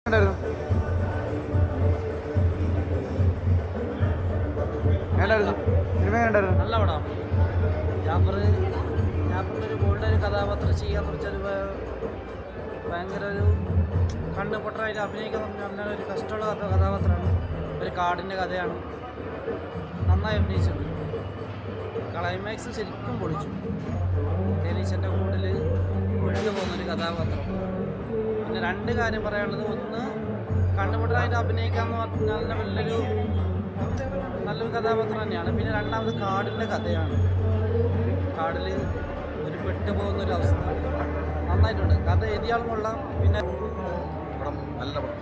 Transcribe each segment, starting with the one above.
നല്ല പടം. ജാഫറിനൊരു ഗോൾഡൻ കഥാപാത്രം ചെയ്യാൻ കുറിച്ചൊരു ഭയങ്കര ഒരു കണ്ണ് പൊട്ടറായിട്ട് അഭിനയിക്കാൻ പറഞ്ഞ ഒരു കഷ്ടമുള്ള കഥാപാത്രമാണ്. ഒരു കാടിൻ്റെ കഥയാണ്. നന്നായി അഭിനയിച്ചിട്ടുണ്ട്. ക്ലൈമാക്സ് ശരിക്കും പൊളിച്ചു. ഡെലീഷൻ്റെ കൂടിൽ ഒഴുകി പോകുന്നൊരു കഥാപാത്രം. പിന്നെ രണ്ട് കാര്യം പറയാനുള്ളത്, ഒന്ന് കണ്ണുപൊട്ടറായിട്ട് അഭിനയിക്കാമെന്ന് പറഞ്ഞാൽ നല്ലൊരു കഥാപാത്രം തന്നെയാണ്. പിന്നെ രണ്ടാമത് കാടിൻ്റെ കഥയാണ്. കാടിൽ ഒരു പെട്ടുപോകുന്നൊരു അവസ്ഥ നന്നായിട്ടുണ്ട്. കഥ എഴുതിയാൽ കൊള്ളാം. പിന്നെ പടം നല്ല പടം.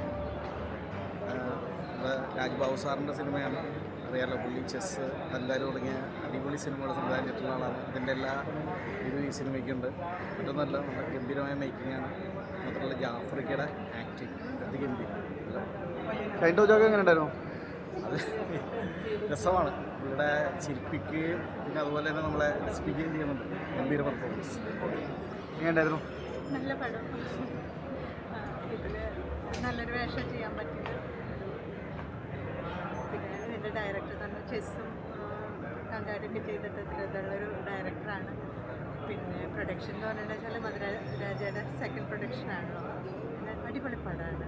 രാജ്ബാബു സാറിൻ്റെ സിനിമയാണ്. അറിയാലോ, പുള്ളി ചെസ്സ് എല്ലാവരും തുടങ്ങിയ അടിപൊളി സിനിമകൾ സംവിധാനം ചെയ്തിട്ടുള്ള ആളാണ്. ഇതിൻ്റെ എല്ലാ ഇത് ഈ സിനിമയ്ക്കുണ്ട്. മറ്റൊന്നല്ല, നല്ല ഗംഭീരമായ മേക്കിങ്ങാണ്. മാത്രമല്ല ജാഫ്രിക്കയുടെ ആക്ടിങ് അതിഗംഭീരം. എങ്ങനെ ഉണ്ടായിരുന്നു? അത് രസമാണ്. പുള്ളിയുടെ ചിരിപ്പിക്കുകയും പിന്നെ അതുപോലെ തന്നെ നമ്മളെ രസിപ്പിക്കുകയും ചെയ്യുന്നുണ്ട്. ഗംഭീര പെർഫോമൻസ്. എങ്ങനെയുണ്ടായിരുന്നു? നല്ല പടം. ഇതിൽ നല്ലൊരു വേഷം ചെയ്യാൻ പറ്റില്ല. പിന്നെ ഇതിൻ്റെ ഡയറക്ടർ തന്നെ ചെസ്സും കങ്കാടിയൊക്കെ ചെയ്തിട്ട് ഇതുള്ളൊരു ഡയറക്ടറാണ്. പിന്നെ പ്രൊഡക്ഷൻ എന്ന് പറഞ്ഞിട്ടുണ്ടെങ്കിൽ മധുരരാജയുടെ സെക്കൻഡ് പ്രൊഡക്ഷനാണല്ലോ. പിന്നെ അടിപൊളി പടമാണ്.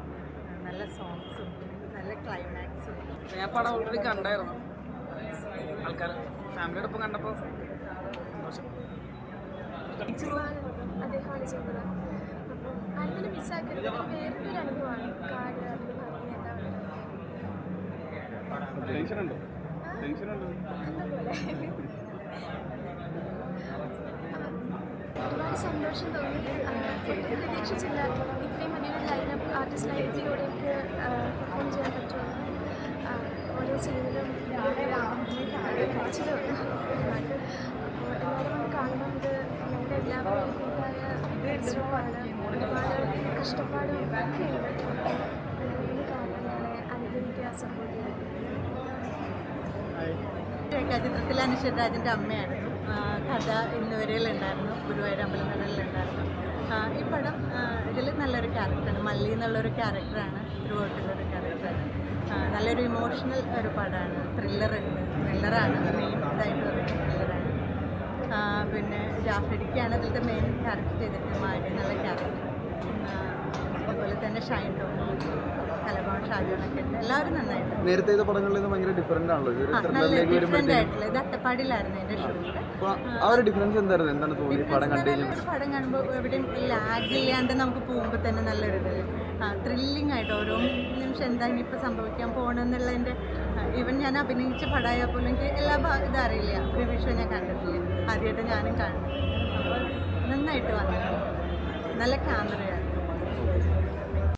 നല്ല സോങ്സും നല്ല ക്ലൈമാക്സും. ഞാൻ പടം ഓൾറെഡി കണ്ടായിരുന്നു. ആൾക്കാർ ഫാമിലിയുടെ ഒപ്പം കണ്ടപ്പോൾ അദ്ദേഹമാണ് ചെയ്തത്. അപ്പം ആരെങ്കിലും മിസ്സാക്കരുത്. വേറൊരു അനുഭവമാണ് കാട്. ഒരുപാട് സന്തോഷം തോന്നി. പ്രതീക്ഷിച്ചില്ല ഇത്രയും വലിയൊരു ലൈനപ്പ് ആർട്ടിസ്റ്റ് ലൈനത്തിലൂടെ എനിക്ക് പെർഫോം ചെയ്യാൻ പറ്റുമെന്ന്. ഓരോ സീനിലും കഴിച്ചത് ഒരുപാട്. അപ്പോൾ എല്ലാവരും വന്ന് കാണുമ്പോൾ ഇത് ഞങ്ങളുടെ എല്ലാവരുടേതായ പരിശ്രമമാണ്. ഒരുപാട് കഷ്ടപ്പാടും ഒക്കെ ഉണ്ട്. എല്ലാവരും കാണാൻ ഞങ്ങളെ അനുഭവിക്കുക, സപ്പോർട്ട് ചെയ്യുക. ചിത്രത്തിൽ അനുശ്വരരാജൻ്റെ അമ്മയായിരുന്നു. കഥ ഇന്നുവരെയിലുണ്ടായിരുന്നു. ഗുരുവായൂർ അമ്പലനടയിലുണ്ടായിരുന്നു. ഈ പടം ഇതിൽ നല്ലൊരു ക്യാരക്ടറാണ്. മല്ലി എന്നുള്ളൊരു ക്യാരക്ടറാണ്. ത്രൂഔട്ടുള്ളൊരു ക്യാരക്ടറാണ്. നല്ലൊരു ഇമോഷണൽ ഒരു പടമാണ്. ത്രില്ലറാണ്. മെയിൻ ഇതായിട്ട് പറയുന്നത് ത്രില്ലറാണ്. പിന്നെ ജാഫ്രിക്കാണ് അതിലത്തെ മെയിൻ ക്യാരക്ടർ ചെയ്തിട്ട് മാരി എന്നുള്ള ക്യാരക്ടർ. അതുപോലെ തന്നെ ഷൈൻ ടോം, കലബാൺ ഷാജോണൊക്കെ ഉണ്ട്. എല്ലാവരും നന്നായിട്ട്. നേരത്തെ പടങ്ങളിൽ നിന്ന് ഭയങ്കര ഡിഫറൻ്റ് ആണല്ലോ. ഡിഫറെൻ്റ് ആയിട്ടുള്ള ഇത് അട്ടപ്പാടിയിലായിരുന്നു എൻ്റെ ഷൂട്ട്. ആ ഒരു ഡിഫറൻസ് എന്തായിരുന്നു? എന്താണ് തോന്നി പടം കണ്ടുകഴിഞ്ഞാൽ? ഒരു പടം കാണുമ്പോൾ എവിടെയും ലാഗ് ഇല്ലാണ്ട് നമുക്ക് പോകുമ്പോൾ തന്നെ നല്ലൊരിത് ത്രില്ലിംഗ് ആയിട്ട് ഓരോ നിമിഷം എന്താ ഇനിയിപ്പോൾ സംഭവിക്കാൻ പോകണമെന്നുള്ളതിൻ്റെ ഈവൻ ഞാൻ അഭിനയിച്ച പടമായാൽ പോലും എനിക്ക് എല്ലാ ഇതും അറിയില്ല. പ്രിവിഷോ ഞാൻ കണ്ടിട്ടില്ല. ആദ്യമായിട്ട് ഞാനും കാണുന്നു. അപ്പോൾ നന്നായിട്ട് വന്നിട്ടുണ്ട്. നല്ല ക്യാമറയാണ്.